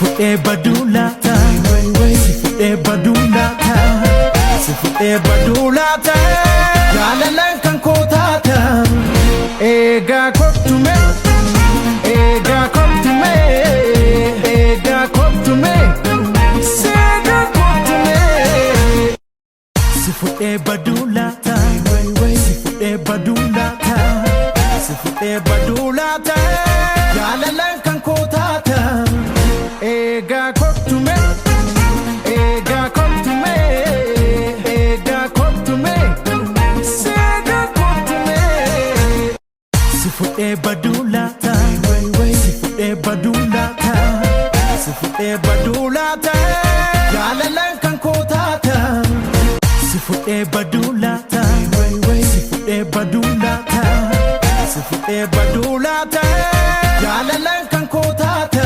fuudhee baduu laata si fuudhee baduu laata si fuudhee baduu laata jaalalaan kan koo taata eegaa kottume eegaa kottume eegaa kottume seegaa kottume si fuudhee baduu laata si fuudhee baduu laata si fuudhee baduu laata jaalalaan kan koo taata eegaa kottume eegaa kottume eegaa kottume seegaa kottume si fuudhee baduu laata si fuudhee baduu laata si fuudhee baduu laata jaalalaan kan koo taata si fuudhee baduu laata si fuudhee baduu laata si fuudhee baduu laata jaalalaan kan koo taata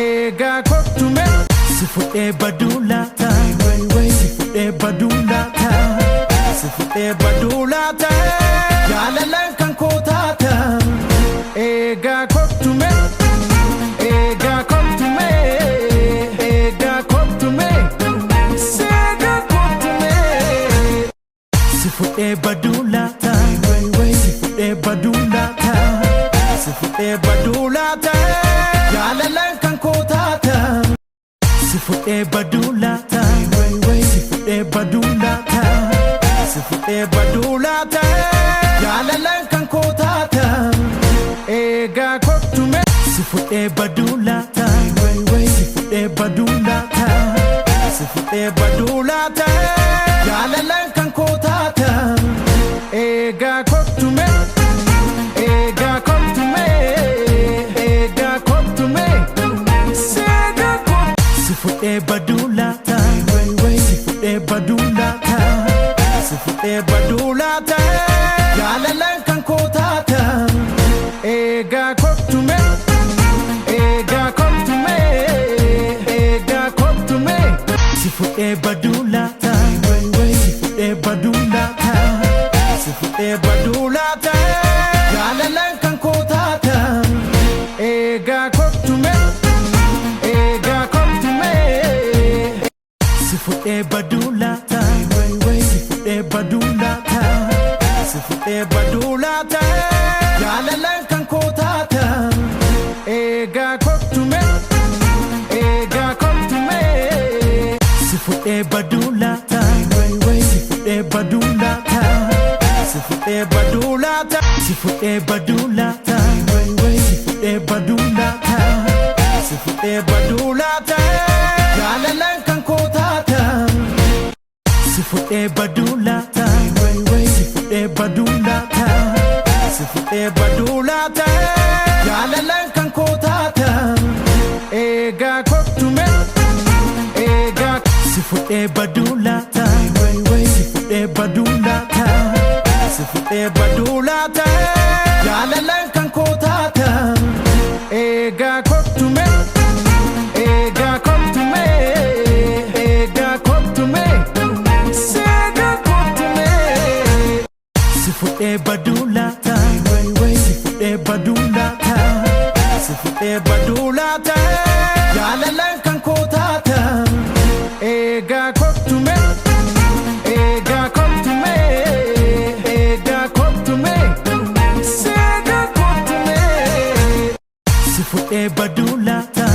eegaa kottume si fuudhee baduu laata si fuudhee baduu laata si fuudhee baduu laata jaalalaan kan koo taata eegaa kottume eegaa kottume eegaa kottume seegaa kottume si fuudhee baduu laata si fuudhee baduu laata si fuudhee baduu laata jaalalaan kan koo taata si fuudhee baduu laata si fuudhee baduu laata si fuudhee baduu laata jaalalaan kan koo taata eegaa kottume si fuudhee baduu laata si fuudhee baduu laata si fuudhee baduu laata jaalalaan kan koo taata eegaa kottume eegaa kottume eegaa kottume seegaa kottume si fuudhee baduu laata si fuudhee baduu laata si fuudhee baduu laata jaalalaan kan koo taata eegaa kottume eegaa kottume eegaa kottume si fuudhee baduu laata si fuudhee baduu laata si fuudhee baduu laata jaalalaan kan koo taata eegaa kottume eegaa kottume si fuudhee baduu laata si fuudhee baduu laata si fuudhee baduu laata jaalalaan kan koo taata eegaa kottume eegaa kottume si fuudhee baduu laata si fuudhee baduu laata si fuudhee baduu laata si fuudhee baduu laata si fuudhee baduu laata si fuudhee baduu laata jaalalaan kan koo taata si fuudhee baduu laata si fuudhee baduu laata si fuudhee baduu laata jaalalaan kan koo taata eegaa kottume eegaa si fuudhee baduu laata si fuudhee baduu laata si fuudhee baduu laata jaalalaan kan koo taata eegaa kottume eegaa kottume eegaa kottume seegaa kottume si fuudhee baduu laata si fuudhee baduu laata si fuudhee baduu laata jaalalaan kan koo taata eegaa kottume eegaa kottume eegaa kottume seegaa kottume si fuudhee baduu laata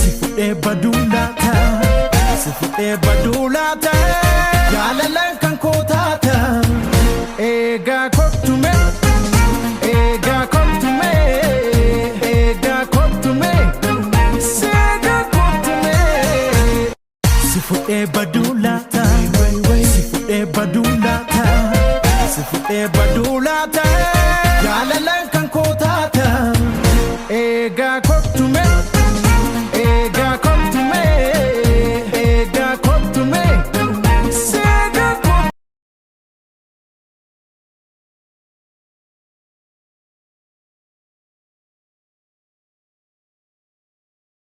si fuudhee baduu laata si fuudhee baduu laata jaalalaan kan koo taata eegaa kottume eegaa kottume eegaa kottume seegaa kottume si fuudhee baduu laata si fuudhee baduu laata si fuudhee baduu laata jaalalaan kan koo taata eegaa